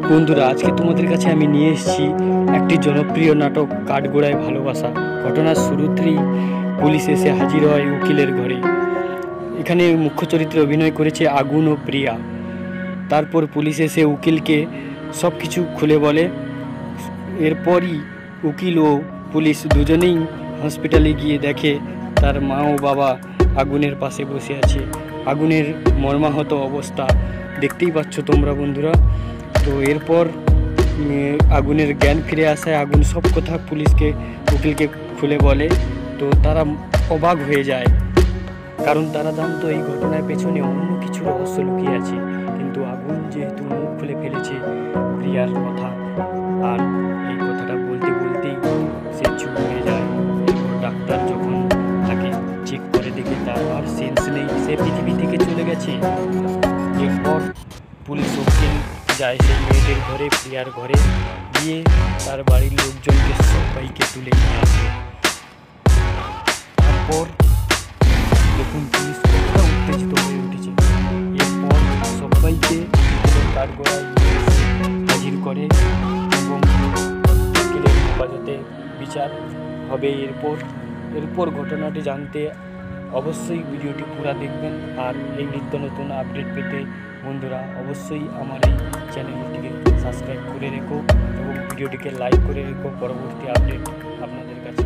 বন্ধুরা, আজকে তোমাদের কাছে আমি নিয়ে এসেছি একটি জনপ্রিয় নাটক কাঠগোড়ায় ভালোবাসা। ঘটনার শুরুতেই পুলিশ এসে হাজির হয় উকিলের ঘরে। এখানে মুখ্য চরিত্রে অভিনয় করেছে আগুন ও প্রিয়া। তারপর পুলিশ এসে উকিলকে সব কিছু খুলে বলে। এরপরই উকিল ও পুলিশ দুজনেই হসপিটালে গিয়ে দেখে তার মা ও বাবা আগুনের পাশে বসে আছে। আগুনের মর্মাহত অবস্থা দেখতেই পাচ্ছ তোমরা বন্ধুরা। তো এরপর আগুনের জ্ঞান ফিরে আসায় আগুন সব কথা পুলিশকে উকিলকে খুলে বলে। তো তারা অবাক হয়ে যায়, কারণ তারা জানতো এই ঘটনার পেছনে অন্য কিছু রহস্য লুকিয়ে আছে। কিন্তু আগুন যেহেতু মুখ খুলে ফেলেছে প্রিয়ার কথা, আর এই কথাটা বলতে বলতেই সে চুপ হয়ে যায়। এরপর ডাক্তার যখন তাকে চেক করে দেখে তার আর সেন্স নেই, সে পৃথিবী থেকে চলে গেছে। এরপর পুলিশ উকিল যায় সেই মেয়েদের ঘরে, প্রিয়ার ঘরে গিয়ে তার বাড়ির লোকজনকে সবাইকে তুলে নিয়ে আসে। তারপর দেখুন পুলিশ কতটা উত্তেজিত হয়ে উঠেছে। এরপর সবাইকে কাঠগড়ায় হাজির করে এবং উকিলের হেফাজতে বিচার হবে। এরপর ঘটনাটি জানতে অবশ্যই ভিডিওটি পুরো দেখবেন। আর এই নিত্য নতুন আপডেট পেতে বন্ধুরা অবশ্যই আমার এই চ্যানেলটিকে সাবস্ক্রাইব করে রেখো এবং ভিডিওটিকে লাইক করে রেখো পরবর্তী আপডেট আপনাদের কাছে।